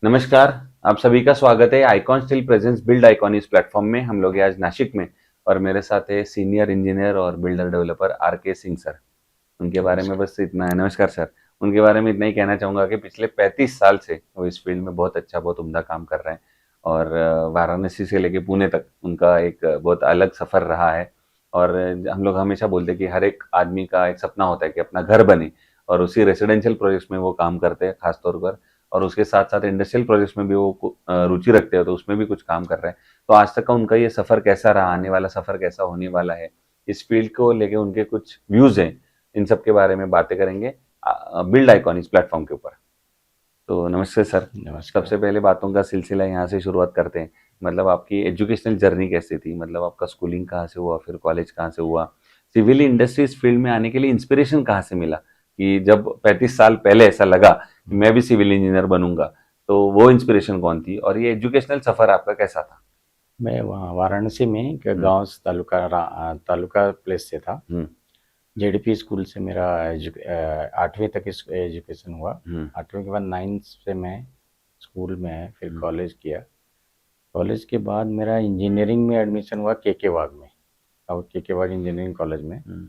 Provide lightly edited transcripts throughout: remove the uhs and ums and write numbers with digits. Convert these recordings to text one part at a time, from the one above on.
नमस्कार। आप सभी का स्वागत है icon steel presence build icon इस प्लेटफॉर्म में। हम लोग हैं आज नासिक में और मेरे साथ है सीनियर इंजीनियर और बिल्डर डेवलपर आर के सिंह सर। उनके बारे में नमस्कार। बस इतना है। नमस्कार सर। उनके बारे में इतना ही कहना चाहूँगा कि पिछले 35 साल से वो इस फील्ड में बहुत अच्छा बहुत उम्दा काम कर रहे हैं और वाराणसी से लेके पुणे तक उनका एक बहुत अलग सफ़र रहा है। और हम लोग हमेशा बोलते हैं कि हर एक आदमी का एक सपना होता है कि अपना घर बने और उसी रेसिडेंशियल प्रोजेक्ट्स में वो काम करते हैं खास तौर पर। और उसके साथ साथ इंडस्ट्रियल प्रोजेक्ट्स में भी वो रुचि रखते हैं तो उसमें भी कुछ काम कर रहे हैं। तो आज तक का उनका ये सफ़र कैसा रहा, आने वाला सफ़र कैसा होने वाला है, इस फील्ड को लेके उनके कुछ व्यूज़ हैं, इन सब के बारे में बातें करेंगे बिल्ड आइकॉन इस प्लेटफॉर्म के ऊपर। तो नमस्ते सर। नमस्कार। सबसे पहले बातों का सिलसिला यहाँ से शुरुआत करते हैं। मतलब आपकी एजुकेशनल जर्नी कैसी थी? मतलब आपका स्कूलिंग कहाँ से हुआ, फिर कॉलेज कहाँ से हुआ? सिविल इंडस्ट्रीज फील्ड में आने के लिए इंस्पिरेशन कहाँ से मिला कि जब 35 साल पहले ऐसा लगा कि मैं भी सिविल इंजीनियर बनूंगा, तो वो इंस्पिरेशन कौन थी और ये एजुकेशनल सफर आपका कैसा था? मैं वहाँ वाराणसी में एक हम्म। गांव तालुका प्लेस से था। हम्म। जेडपी स्कूल से मेरा 8वीं तक एजुकेशन हुआ। हम्म। 8वीं के बाद 9th से मैं स्कूल में है, फिर हम्म। कॉलेज किया। कॉलेज के बाद मेरा इंजीनियरिंग में एडमिशन हुआ के वाग में, और के वाग इंजीनियरिंग कॉलेज में। हम्म।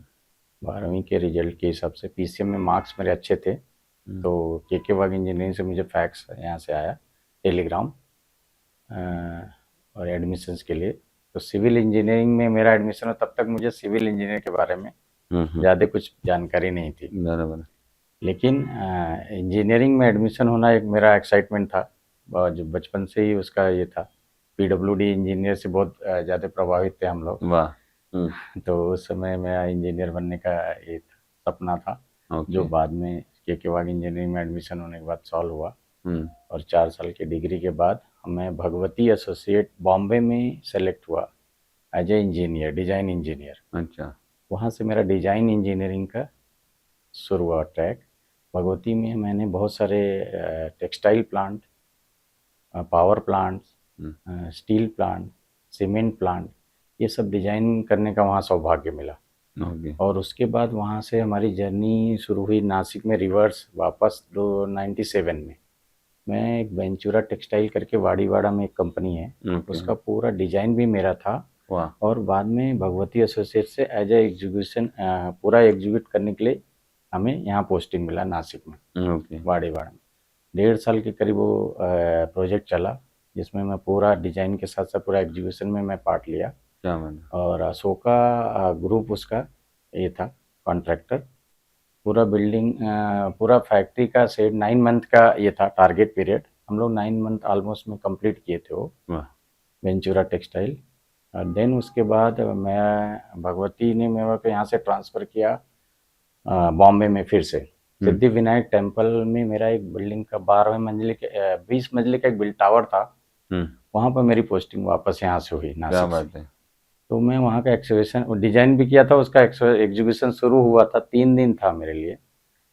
12वीं के रिजल्ट के हिसाब से पीसीएम में मार्क्स मेरे अच्छे थे, हम्म। तो के वाग इंजीनियरिंग से मुझे फैक्स यहाँ से आया, टेलीग्राम, और एडमिशन्स के लिए। तो सिविल इंजीनियरिंग में मेरा एडमिशन हो, तब तक मुझे सिविल इंजीनियर के बारे में हम्म। ज़्यादा कुछ जानकारी नहीं थी। बराबर। लेकिन इंजीनियरिंग में एडमिशन होना एक मेरा एक्साइटमेंट था, और जो बचपन से ही उसका ये था। पीडब्ल्यूडी इंजीनियर से बहुत ज़्यादा प्रभावित थे हम लोग। वाह। हम्म। तो उस समय मेरा इंजीनियर बनने का ये सपना था, जो ओके। बाद में के वाग इंजीनियरिंग में एडमिशन होने के बाद सॉल्व हुआ। हम्म। और 4 साल की डिग्री के बाद मैं भगवती एसोसिएट बॉम्बे में सेलेक्ट हुआ as a engineer, design engineer. अच्छा। वहाँ से मेरा डिज़ाइन इंजीनियरिंग का शुरू हुआ ट्रैक। भगवती में मैंने बहुत सारे टेक्सटाइल प्लांट, पावर प्लांट्स, हम्म। स्टील प्लांट, सीमेंट प्लांट, ये सब डिज़ाइन करने का वहाँ सौभाग्य मिला। ओके। और उसके बाद वहाँ से हमारी जर्नी शुरू हुई नासिक में, रिवर्स वापस 97 में। मैं एक वेंचुरा टेक्सटाइल करके वाड़ीवाड़ा में एक कंपनी है, ओके। उसका पूरा डिज़ाइन भी मेरा था। वाह। और बाद में भगवती एसोसिएट से एज ए एग्जीक्यूशन पूरा एग्जीक्यूट करने के लिए हमें यहाँ पोस्टिंग मिला नासिक में, ओके। वाड़ीवाड़ा में। 1.5 साल के करीब वो प्रोजेक्ट चला, जिसमें मैं पूरा डिज़ाइन के साथ साथ पूरा एग्जीक्यूशन में मैं पार्ट लिया। क्या बना? और अशोका ग्रुप उसका ये था कॉन्ट्रैक्टर। पूरा बिल्डिंग, पूरा फैक्ट्री का सेट 9 मंथ का ये था टारगेट पीरियड। हम लोग 9 मंथ ऑलमोस्ट में कंप्लीट किए थे वो, वाह। Ventura textile. और देन उसके बाद मैं, भगवती ने मेरे को यहाँ से ट्रांसफ़र किया बॉम्बे में फिर से। हुँ। सिद्धि विनायक टेम्पल में मेरा एक बिल्डिंग का 12वें मंजिले के 20 मंजिले का एक बिल टावर था, हुँ। वहाँ पर मेरी पोस्टिंग वापस यहाँ से हुई क्या नासिक से। बात है! तो मैं वहाँ का एक्सकवेशन डिज़ाइन भी किया था, उसका एग्जीक्यूशन शुरू हुआ था, 3 दिन था मेरे लिए।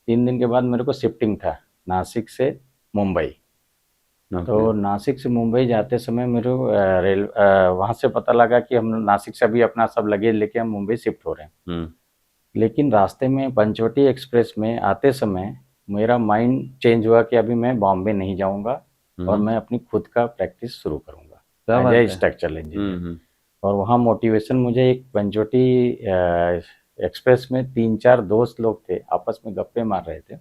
3 दिन के बाद मेरे को शिफ्टिंग था नासिक से मुंबई। ओके। तो नासिक से मुंबई जाते समय मेरे को वहाँ से पता लगा कि हम नासिक से अभी अपना सब लगेज लेके हम मुंबई शिफ्ट हो रहे हैं। हुँ। लेकिन रास्ते में पंचवटी एक्सप्रेस में आते समय मेरा माइंड चेंज हुआ कि अभी मैं बॉम्बे नहीं जाऊँगा, और हुँ। मैं अपनी खुद का प्रैक्टिस शुरू क्या करूँगा एज बात ए है! स्ट्रक्चरल हुँ। इंजीनियर। हुँ। और वहाँ मोटिवेशन मुझे एक पंचवटी एक्सप्रेस में 3-4 दोस्त लोग थे, आपस में गप्पे मार रहे थे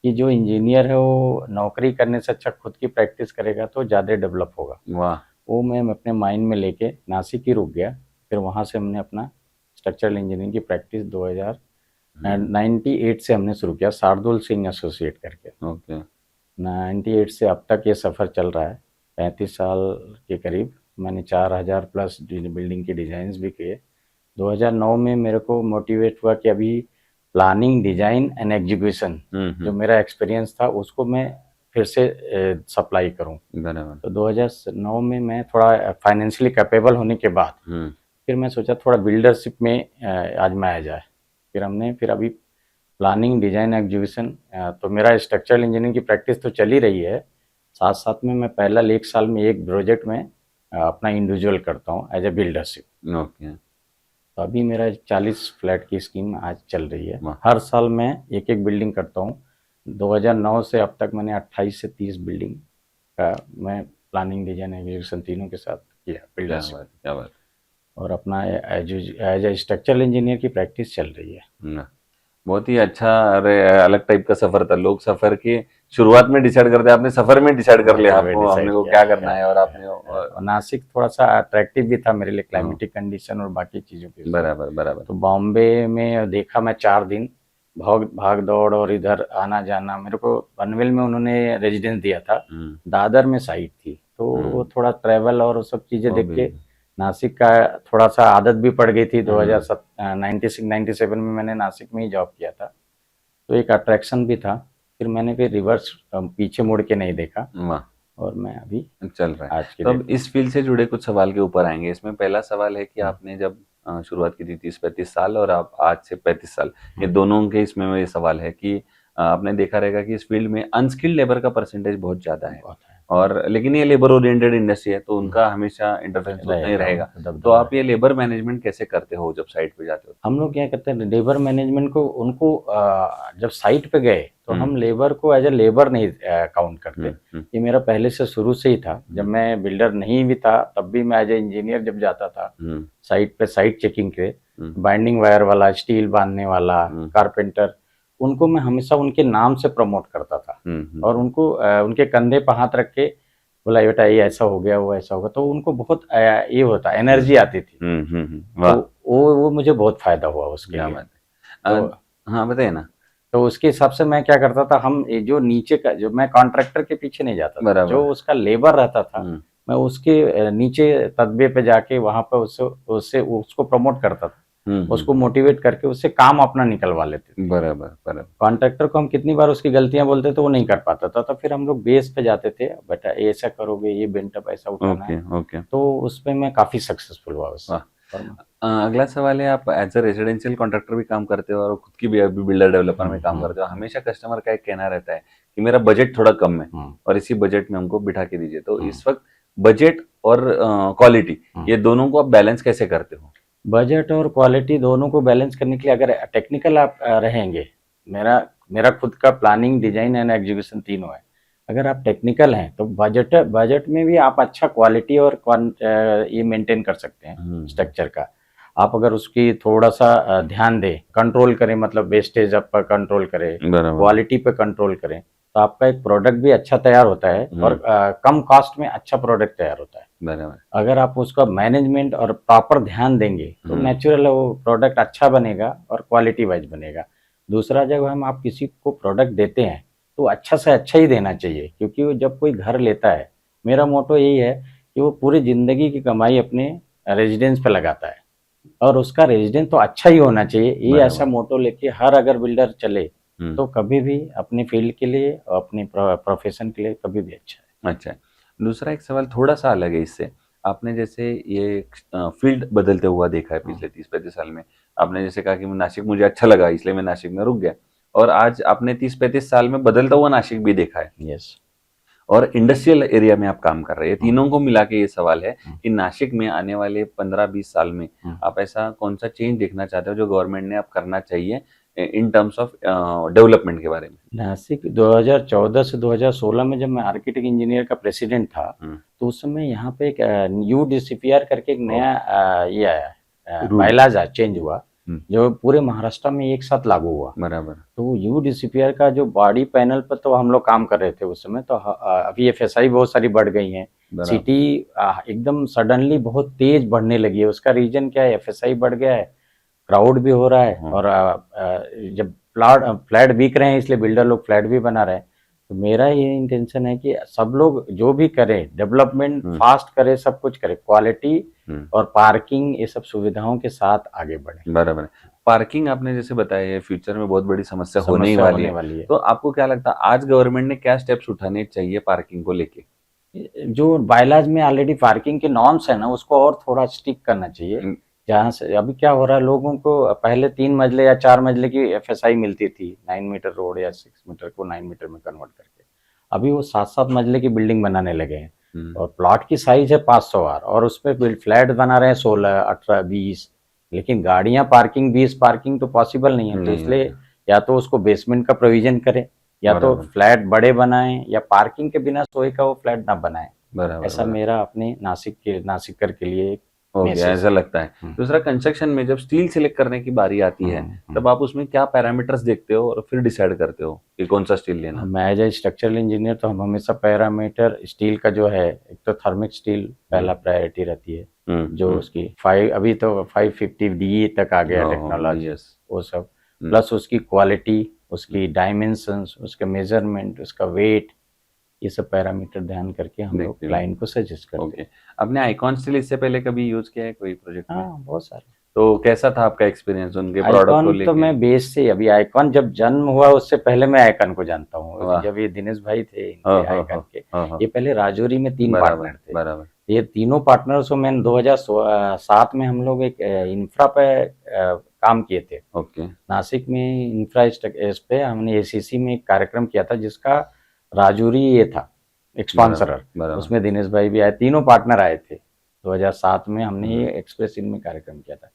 कि जो इंजीनियर है वो नौकरी करने से अच्छा खुद की प्रैक्टिस करेगा तो ज़्यादा डेवलप होगा। वाह! वो मैं अपने माइंड में लेके नासिक ही रुक गया। फिर वहाँ से हमने अपना स्ट्रक्चरल इंजीनियरिंग की प्रैक्टिस 2098 से हमने शुरू किया, शार्दुल सिंह एसोसिएट करके। ओके। 98 से अब तक ये सफ़र चल रहा है, 35 साल के करीब। मैंने 4000 प्लस बिल्डिंग के डिज़ाइंस भी किए। 2009 में मेरे को मोटिवेट हुआ कि अभी प्लानिंग, डिज़ाइन एंड एग्जीक्यूशन, हुँ। जो हुँ। मेरा एक्सपीरियंस था उसको मैं फिर से सप्लाई करूं। बराबर। तो 2009 में मैं थोड़ा फाइनेंशियली कैपेबल होने के बाद हुँ। फिर मैं सोचा थोड़ा बिल्डरशिप में आजमाया जाए। फिर अभी प्लानिंग, डिज़ाइन, एग्जीक्यूशन, तो मेरा स्ट्रक्चरल इंजीनियरिंग की प्रैक्टिस तो चल ही रही है। साथ साथ में मैं पहला 1 साल में एक प्रोजेक्ट में अपना इंडिविजुअल करता हूँ एज ए बिल्डरशिप। ओके। तो अभी मेरा 40 फ्लैट की स्कीम आज चल रही है। वाह! हर साल मैं एक एक बिल्डिंग करता हूँ। 2009 से अब तक मैंने 28 से 30 बिल्डिंग का मैं प्लानिंग डिजाइन एग्जीक्यूशन तीनों के साथ किया क्या बिल्डरशिप, बात, क्या बात। और अपना एज ए स्ट्रक्चरल इंजीनियर की प्रैक्टिस चल रही है। हम्म, बहुत ही अच्छा। अरे अलग टाइप का सफर था। लोग सफर की शुरुआत में डिसाइड करते हैं, आपने सफर में डिसाइड कर लिया वही वही आपको हमने डिसाइड को किया क्या है, करना है, और आपने और नासिक थोड़ा सा अट्रैक्टिव भी था मेरे लिए, हाँ, क्लाइमेटिक कंडीशन और बाकी चीज़ों के उससे। बराबर बराबर। तो बॉम्बे में देखा मैं 4 दिन, भाग भाग दौड़ और इधर आना जाना। मेरे को पनवेल में उन्होंने रेजिडेंस दिया था, हम्म दादर में साइट थी, तो वो हम्म, थोड़ा ट्रैवल और वो सब चीज़ें वो देख भी। के नासिक का थोड़ा सा आदत भी पड़ गई थी। हम्म 96-97 में मैंने नासिक में ही जॉब किया था, तो एक अट्रैक्शन भी था। फिर रिवर्स पीछे मुड़ के नहीं देखा, वाह, और मैं अभी चल रहा है। आज की तो डेट अब में। इस फील्ड से जुड़े कुछ सवाल के ऊपर आएंगे। इसमें पहला सवाल है कि आपने जब शुरुआत की थी 30-35 साल, और आप आज से 35 साल, ये हम्म, दोनों के इसमें ये सवाल है कि आपने देखा रहेगा कि इस फील्ड में अनस्किल्ड लेबर का परसेंटेज बहुत ज़्यादा है। बहुत है। और लेकिन ये लेबर ओरिएंटेड इंडस्ट्री है, तो हम्म, उनका हमेशा इंटरफेरेंस उतना ही रहेगा, रहेगा। तो दबदबा आप ये रहेगा। लेबर मैनेजमेंट कैसे करते हो जब साइट पे जाते हो? हम लोग क्या करते हैं, लेबर मैनेजमेंट को उनको जब साइट पे गए तो हम्म हम लेबर को एज ए लेबर नहीं काउंट करते। हम्म ये मेरा पहले से शुरू से ही था। जब हम्म मैं बिल्डर नहीं भी था तब भी मैं एज ए इंजीनियर जब जाता था हम्म साइट पे, साइट चेकिंग के, हम्म बाइंडिंग वायर वाला, स्टील बांधने वाला, हम्म कारपेंटर, उनको मैं हमेशा उनके नाम से प्रमोट करता था। और हम्म उनको उनके कंधे पर हाथ रख के बोला, बेटा ये ऐसा हो गया, वो ऐसा होगा, तो उनको बहुत ये होता, एनर्जी आती थी। तो वाह, वो मुझे बहुत फायदा हुआ उसके क्या लिए। बात है। तो हाँ बताइए ना। तो उसके हिसाब से मैं क्या करता था, हम ये जो नीचे का, जो मैं कॉन्ट्रैक्टर के पीछे नहीं जाता था, जो बराबर। उसका लेबर रहता था, हम्म मैं उसके नीचे तदबे पे जाके वहां पे उससे उससे उसको प्रमोट करता था, उसको हम्म, मोटिवेट करके उससे काम अपना निकलवा लेते थे। बराबर बराबर। कॉन्ट्रैक्टर को हम कितनी बार उसकी गलतियां बोलते थे, वो नहीं कर पाता था, तो फिर हम लोग बेस पे जाते थे, बेटा ये ऐसा करोगे, ये बेंटअप ऐसा उठाना ओके है। ओके, तो उसमें मैं काफी सक्सेसफुल हुआ उससे। वाह। और अगला सवाल है, आप एज अ रेजिडेंशियल कॉन्ट्रैक्टर भी काम करते हो और खुद की भी अभी बिल्डर डेवलपर में काम करते हो। हम्म, हमेशा कस्टमर का एक कहना रहता है कि मेरा बजट थोड़ा कम है, हम्म, और इसी बजट में हमको बिठा के दीजिए। तो हम्म, इस वक्त बजट और क्वालिटी, हम्म। ये दोनों को आप बैलेंस कैसे करते हो? बजट और क्वालिटी दोनों को बैलेंस करने के लिए अगर टेक्निकल आप रहेंगे, मेरा मेरा खुद का प्लानिंग डिजाइन एंड एग्जीक्यूशन तीनों है। अगर आप टेक्निकल हैं तो बजट बजट में भी आप अच्छा क्वालिटी और ये मेंटेन कर सकते हैं हम्म स्ट्रक्चर का। आप अगर उसकी थोड़ा सा ध्यान दें, कंट्रोल करें, मतलब वेस्टेज अप पर कंट्रोल करें, बराबर। क्वालिटी पे कंट्रोल करें, तो आपका एक प्रोडक्ट भी अच्छा तैयार होता है, और कम कॉस्ट में अच्छा प्रोडक्ट तैयार होता है। बराबर। अगर आप उसका मैनेजमेंट और प्रॉपर ध्यान देंगे तो नेचुरल वो प्रोडक्ट अच्छा बनेगा और क्वालिटी वाइज बनेगा। दूसरा, जब हम आप किसी को प्रोडक्ट देते हैं तो अच्छा से अच्छा ही देना चाहिए, क्योंकि वो जब कोई घर लेता है, मेरा मोटो यही है कि वो पूरी ज़िंदगी की कमाई अपने रेजिडेंस पे लगाता है, और उसका रेजिडेंस तो अच्छा ही होना चाहिए। ये ऐसा बराबर। मोटो लेके हर अगर बिल्डर चले हम्म, तो कभी भी अपनी फील्ड के लिए और अपनी प्रोफेशन के लिए कभी भी अच्छा है। अच्छा है। दूसरा एक सवाल थोड़ा सा अलग है इससे। आपने जैसे ये फील्ड बदलते हुआ देखा है हाँ, पिछले 30-35 साल में। आपने जैसे कहा कि नासिक मुझे अच्छा लगा इसलिए मैं नासिक में रुक गया, और आज आपने 30-35 साल में बदलता हुआ नासिक भी देखा है, यस। और इंडस्ट्रियल एरिया में आप काम कर रहे हैं। हाँ, तीनों को मिला के ये सवाल है हाँ, कि नासिक में आने वाले 15-20 साल में हाँ। आप ऐसा कौन सा चेंज देखना चाहते हो जो गवर्नमेंट ने आप करना चाहिए इन टर्म्स ऑफ डेवलपमेंट के बारे में? नासिक 2014 से 2016 में जब मैं आर्किटेक्ट इंजीनियर का प्रेसिडेंट था, हम्म, तो उस समय यहाँ पे एक यू डीसीपीआर करके एक ओ, नया ये आया, रूल। बायलाज चेंज हुआ, हम्म, जो पूरे महाराष्ट्र में एक साथ लागू हुआ। बराबर। तो यू डीसीपीआर का जो बॉडी पैनल पर तो हम लोग काम कर रहे थे उस समय, तो अभी एफएसआई बहुत सारी बढ़ गई हैं। बराबर। सिटी एकदम सडनली बहुत तेज बढ़ने लगी है। उसका रीजन क्या है, एफएसआई बढ़ गया है, क्राउड भी हो रहा है, हाँ, और जब फ्लैट फ्लैट बिक रहे हैं इसलिए बिल्डर लोग फ्लैट भी बना रहे हैं। तो मेरा ये इंटेंशन है कि सब लोग जो भी करें, डेवलपमेंट फास्ट करें, सब कुछ करें, क्वालिटी और पार्किंग, ये सब सुविधाओं के साथ आगे बढ़े। बराबर है। पार्किंग आपने जैसे बताया है फ्यूचर में बहुत बड़ी समस्या होने ही समस्या वाली होने है। वाली है। तो आपको क्या लगता है आज गवर्नमेंट ने क्या स्टेप्स उठाने चाहिए पार्किंग को लेके? जो बायलाज में ऑलरेडी पार्किंग के नॉर्म्स है ना, उसको और थोड़ा स्टिक करना चाहिए। हम्म, जहाँ से अभी क्या हो रहा है, लोगों को पहले 3 मंजिले या 4 मंजिले की एफएसआई मिलती थी, 9 मीटर रोड या 6 मीटर को 9 मीटर में कन्वर्ट करके। अभी वो 7-7 मंजिले की बिल्डिंग बनाने लगे हैं, और प्लॉट की साइज है 500 आर, और उस पर फ्लैट बना रहे हैं 16, 18, 20। लेकिन गाड़ियां पार्किंग 20 पार्किंग तो पॉसिबल नहीं है, तो नहीं इसलिए होता। या तो उसको बेसमेंट का प्रोविजन करें, या तो बराबर फ्लैट बड़े बनाएं या पार्किंग के बिना सोए का वो फ्लैट ना बनाएं। बराबर ऐसा बराबर। मेरा अपने नासिकर के लिए एक हो गया, मैसेज ऐसा है। लगता है। हम्म, दूसरा, कंस्ट्रक्शन में जब स्टील सिलेक्ट करने की बारी आती है, हम्म। तब आप उसमें क्या पैरामीटर्स देखते हो और फिर डिसाइड करते हो कि कौन सा स्टील लेना? मैं एज ए स्ट्रक्चरल इंजीनियर तो हम हमेशा पैरामीटर स्टील का जो है, एक तो थर्मिक स्टील पहला प्रायोरिटी रहती है, जो हम्म। उसकी 5 अभी तो 550 डी तक आ गया टेक्नोलॉजी, यस। वो सब प्लस उसकी क्वालिटी, उसकी डायमेंशंस, उसका मेजरमेंट, उसका वेट, ये सब पैरामीटर ध्यान करके हम लोग देखते हो। क्लाइंट को सजेस्ट करते ओके। हैं। आपने आइकॉन स्टील इससे पहले कभी यूज किया है कोई प्रोजेक्ट में? हाँ, बहुत सारे। तो कैसा था आपका एक्सपीरियंस उनके प्रोडक्ट को आइकॉन तो लेके? मैं बेस से, अभी आइकॉन जब जन्म हुआ उससे पहले मैं आइकॉन को जानता हूँ। वाह। जब ये दिनेश भाई थे हो इनके हो आइकॉन हो के, हो। ये पहले राजौरी में 3 बराबर पार्टनर थे। बराबर। ये तीनों पार्टनर्स को मैंने 2007 में हम लोग एक इंफ्रा पे काम किए थे। ओके। नासिक में इंफ्रा इस पे हमने एसीसी में एक कार्यक्रम किया था जिसका राजौरी ये था एक स्पॉन्सरर। बराबर उसमें दिनेश भाई भी आए, तीनों पार्टनर आए थे। 2007 में हमने ये एक्सप्रेस इन में कार्यक्रम किया था।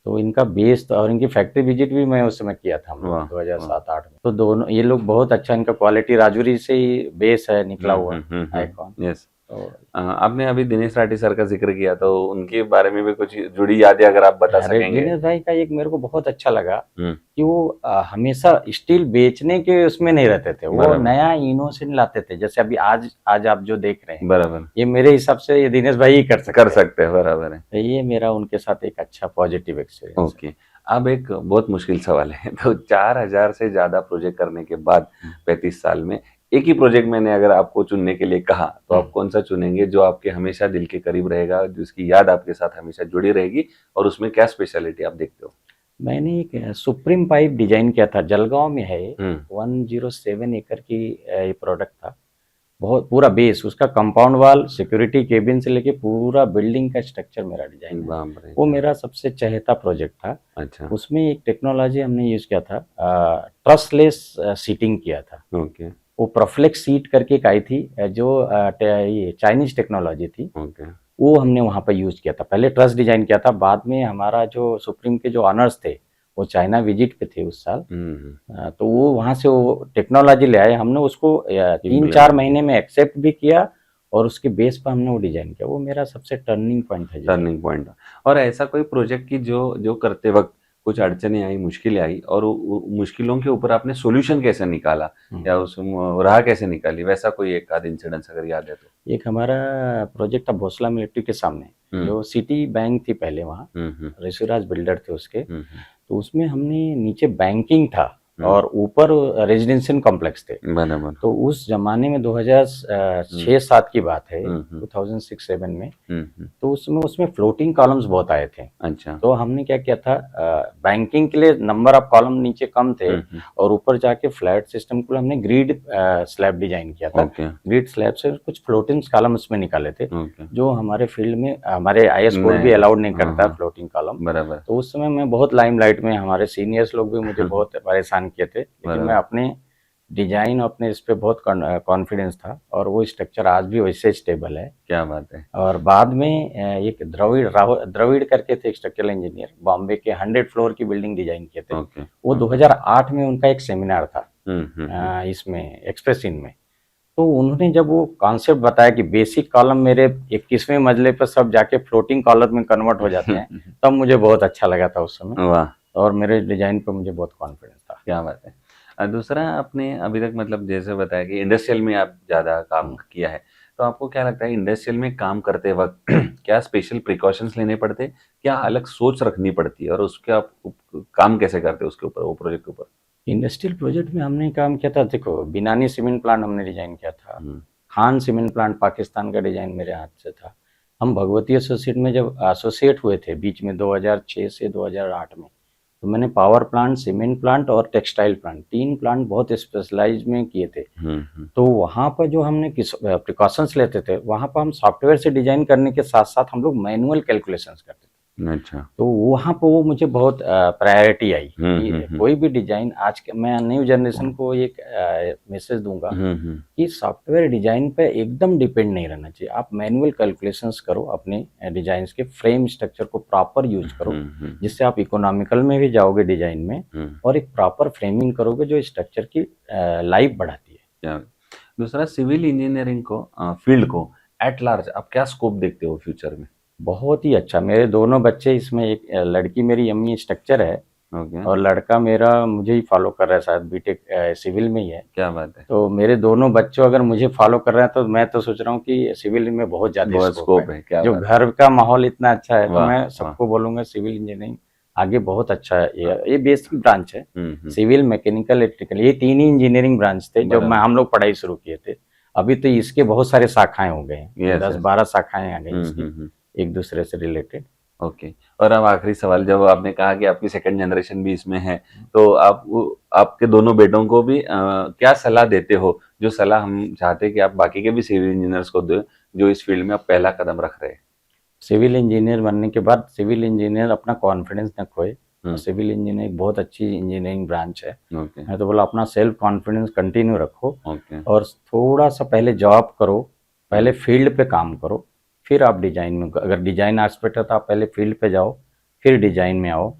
तो इनका बेस और इनकी फैक्ट्री विजिट भी मैं उस समय किया था हम वाह, लोग 2007-8 में। तो दोनों ये लोग बहुत अच्छा, इनका क्वालिटी राजौरी से ही बेस है निकला हुआ आइकॉन। यस। तो आपने अभी दिनेश राठी सर का जिक्र किया, तो उनके बारे में भी कुछ जुड़ी यादें अगर आप बता अरे सकेंगे? दिनेश भाई का एक मेरे को बहुत अच्छा लगा हम्म। कि वो हमेशा स्टील बेचने के उसमें नहीं रहते थे, वो बराबर नया इनोवेशन लाते थे। जैसे अभी आज आप जो देख रहे हैं, बराबर। ये मेरे हिसाब से ये दिनेश भाई ही कर सकते हैं, बराबर है। तो ये मेरा उनके साथ एक अच्छा पॉजिटिव एक्सपीरियंस है। ओके। अब एक बहुत मुश्किल सवाल है, तो 4000 से ज्यादा प्रोजेक्ट करने के बाद 35 साल में एक ही प्रोजेक्ट मैंने अगर आपको चुनने के लिए कहा, तो आप कौन सा चुनेंगे जो आपके हमेशा दिल के करीब रहेगा, जिसकी याद आपके साथ हमेशा जुड़ी रहेगी, और उसमें क्या स्पेशलिटी आप देखते हो? मैंने एक सुप्रीम पाइप डिजाइन किया था, जलगांव में है। 107 एकड़ की ये प्रोडक्ट था। बहुत पूरा बेस उसका, कंपाउंड वाल, सिक्योरिटी केबिन से लेके पूरा बिल्डिंग का स्ट्रक्चर मेरा डिजाइन है। बाप रे। वो मेरा सबसे चहेता प्रोजेक्ट था। अच्छा। उसमें एक टेक्नोलॉजी हमने यूज किया था, ट्रसलेस सीटिंग किया था। ओके वो प्रोफ्लेक्स सीट करके एक आई थी, जो ये चाइनीज टेक्नोलॉजी थी। ओके। वो हमने वहाँ पर यूज किया था। पहले ट्रस डिजाइन किया था, बाद में हमारा जो सुप्रीम के जो ऑनर्स थे वो चाइना विजिट पे थे उस साल। तो वो वहाँ से वो टेक्नोलॉजी ले आए, हमने उसको 3-4 महीने में एक्सेप्ट भी किया और उसके बेस पर हमने वो डिजाइन किया। वो मेरा सबसे टर्निंग पॉइंट था। Turning point. और ऐसा कोई प्रोजेक्ट की जो जो करते वक्त कुछ अड़चने आई, मुश्किलें आई, और मुश्किलों के ऊपर आपने सॉल्यूशन कैसे निकाला, या उस राह कैसे निकाली, वैसा कोई एक आध इंसिडेंस अगर याद है तो? एक हमारा प्रोजेक्ट था भोसला मिलिट्री के सामने, जो सिटी बैंक थी पहले, वहाँ ऋषिराज बिल्डर थे उसके। तो उसमें हमने नीचे बैंकिंग था और ऊपर रेजिडेंशियल कॉम्प्लेक्स थे। बराबर। तो उस जमाने में 2006-07 की बात है, 2006-07 में। तो उसमें फ्लोटिंग कॉलम्स बहुत आए थे। अच्छा। तो हमने क्या किया था, बैंकिंग के लिए नंबर ऑफ कॉलम नीचे कम थे और ऊपर जाके फ्लैट सिस्टम को हमने ग्रिड स्लैब डिजाइन किया था। ग्रिड स्लैब से कुछ फ्लोटिंग कॉलम उसमें निकाले थे, जो हमारे फील्ड में हमारे IS कोड भी अलाउड नहीं करता फ्लोटिंग कॉलम। बराबर। तो उस समय मैं बहुत लाइमलाइट में, हमारे सीनियर्स लोग भी मुझे बहुत परेशान किए थे, लेकिन मैं अपने डिजाइन अपने इस पे बहुत कॉन्फिडेंस था और वो स्ट्रक्चर आज भी वैसे स्टेबल है। क्या बात है। और बाद में एक द्रविड़ करके थे स्ट्रक्चरल इंजीनियर, बॉम्बे के 100 फ्लोर की बिल्डिंग डिजाइन किए थे। वो 2008 में उनका एक सेमिनार था इसमें एक्सप्रेस इन में। तो उन्होंने जब वो कॉन्सेप्ट बताया कि बेसिक कॉलम मेरे 21वें मंजिले पर सब जाके फ्लोटिंग कॉलम में कन्वर्ट हो जाते हैं, तब मुझे बहुत अच्छा लगा था उस समय। वाह। और मेरे डिजाइन पर मुझे बहुत कॉन्फिडेंस था। क्या बात है। दूसरा, आपने अभी तक मतलब जैसे बताया कि इंडस्ट्रियल में आप ज़्यादा काम किया है, तो आपको क्या लगता है इंडस्ट्रियल में काम करते वक्त क्या स्पेशल प्रिकॉशंस लेने पड़ते, क्या अलग सोच रखनी पड़ती है, और उसके आप काम कैसे करते उसके ऊपर, वो प्रोजेक्ट के ऊपर? इंडस्ट्रियल प्रोजेक्ट में हमने काम किया था, देखो बिनानी सीमेंट प्लांट हमने डिजाइन किया था। खान सीमेंट प्लांट पाकिस्तान का डिजाइन मेरे हाथ से था। हम भगवती एसोसिएट में जब एसोसिएट हुए थे बीच में 2006 से 2008 में, तो मैंने पावर प्लांट, सीमेंट प्लांट और टेक्सटाइल प्लांट, 3 प्लांट बहुत स्पेशलाइज में किए थे। तो वहाँ पर जो हमने प्रिकॉशंस लेते थे, वहाँ पर हम सॉफ्टवेयर से डिजाइन करने के साथ साथ हम लोग मैनुअल कैलकुलेशंस करते थे। अच्छा। तो वहाँ पे वो मुझे बहुत प्रायोरिटी आई कि हम्म। कोई भी डिजाइन आज के मैं न्यू जनरेशन को एक मैसेज दूंगा हम्म। कि सॉफ्टवेयर डिजाइन पे एकदम डिपेंड नहीं रहना चाहिए। आप मैनुअल कैलकुलेशंस करो, अपने डिजाइन्स के फ्रेम स्ट्रक्चर को प्रॉपर यूज करो, जिससे आप इकोनॉमिकल में भी जाओगे डिजाइन में, हम्म। और एक प्रॉपर फ्रेमिंग करोगे जो स्ट्रक्चर की लाइफ बढ़ाती है। क्या दूसरा, सिविल इंजीनियरिंग को फील्ड को एट लार्ज आप क्या स्कोप देखते हो फ्यूचर में? बहुत ही अच्छा, मेरे दोनों बच्चे इसमें, एक लड़की मेरी एमई स्ट्रक्चर है ओके। और लड़का मेरा मुझे ही फॉलो कर रहा है, शायद बीटेक सिविल में ही है। क्या बात है। तो मेरे दोनों बच्चों अगर मुझे फॉलो कर रहे हैं तो मैं तो सोच रहा हूँ कि सिविल में बहुत ज्यादा बहुत स्कोप स्कोप है। है, क्या जो बात है। घर का माहौल इतना अच्छा है, तो वाह मैं वाह। सबको बोलूंगा सिविल इंजीनियरिंग आगे बहुत अच्छा है। ये बेसिक ब्रांच है। हम्म। सिविल, मैकेनिकल, इलेक्ट्रिकल, ये तीन ही इंजीनियरिंग ब्रांच थे जब बराबर। हम लोग पढ़ाई शुरू किए थे। अभी तो इसके बहुत सारे शाखाएं हो गए हैं, यस यस। 10-12 शाखाएं आ गई इसकी, हम्म। एक दूसरे से रिलेटेड। ओके। और अब आखिरी सवाल, जब आपने कहा कि आपकी सेकंड जनरेशन भी इसमें है, तो आपके दोनों बेटों को भी क्या सलाह देते हो, जो सलाह हम चाहते हैं कि आप बाकी के भी सिविल इंजीनियर्स को दो, जो इस फील्ड में आप पहला कदम रख रहे हैं? सिविल इंजीनियर बनने के बाद सिविल इंजीनियर अपना कॉन्फिडेंस न खोए, और हम्म। सिविल इंजीनियर एक बहुत अच्छी इंजीनियरिंग ब्रांच है। ओके। मैं तो बोला अपना सेल्फ कॉन्फिडेंस कंटिन्यू रखो, ओके। और थोड़ा सा पहले जॉब करो, पहले हम्म। फील्ड पे काम करो, फिर आप डिजाइन में, अगर डिजाइन एस्पेक्ट है तो आप पहले फील्ड पे जाओ, फिर डिजाइन में आओ।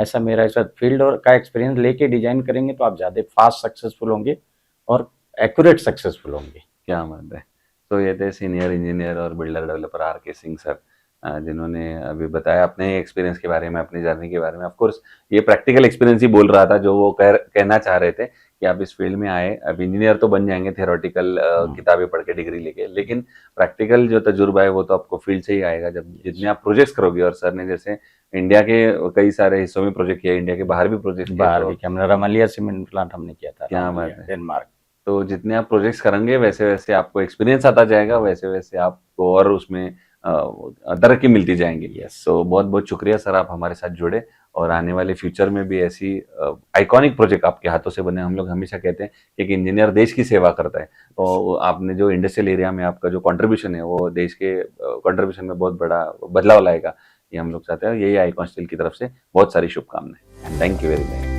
ऐसा मेरा, ऐसा फील्ड और का एक्सपीरियंस लेके डिजाइन करेंगे तो आप ज़्यादा फास्ट सक्सेसफुल होंगे और एक्यूरेट सक्सेसफुल होंगे। क्या बात है। तो ये थे सीनियर इंजीनियर और builder developer R K. Singh sir, जिन्होंने अभी बताया अपने एक्सपीरियंस के बारे में, अपनी जर्नी के बारे में। ऑफ कोर्स ये प्रैक्टिकल एक्सपीरियंस ही बोल रहा था, जो वो कहना चाह रहे थे कि आप इस फील्ड में आए, अब इंजीनियर तो बन जाएंगे थियोरेटिकल किताबें पढ़ के, डिग्री लेके, लेकिन प्रैक्टिकल जो तजुर्बा है वो तो आपको फील्ड से ही आएगा, जब जितने आप प्रोजेक्ट्स करोगे। और सर ने जैसे इंडिया के कई सारे हिस्सों में प्रोजेक्ट किया, इंडिया के बाहर भी प्रोजेक्ट किया, बाहर तो भी हमने रमलिया सीमेंट प्लांट हमने किया था, क्या बात रमलिया है। डेनमार्क। तो जितने आप प्रोजेक्ट्स करेंगे वैसे वैसे आपको एक्सपीरियंस आता जाएगा, वैसे वैसे आपको और उसमें तरक्की मिलती जाएंगी। यस। तो बहुत बहुत शुक्रिया सर, आप हमारे साथ जुड़े, और आने वाले फ्यूचर में भी ऐसी आइकॉनिक प्रोजेक्ट आपके हाथों से बने। हम लोग हमेशा कहते हैं कि एक इंजीनियर देश की सेवा करता है, तो आपने जो इंडस्ट्रियल एरिया में आपका जो कंट्रीब्यूशन है वो देश के कंट्रीब्यूशन में बहुत बड़ा बदलाव लाएगा, ये हम लोग चाहते हैं। यही आइकॉन स्टील की तरफ से बहुत सारी शुभकामनाएं। Thank you very much.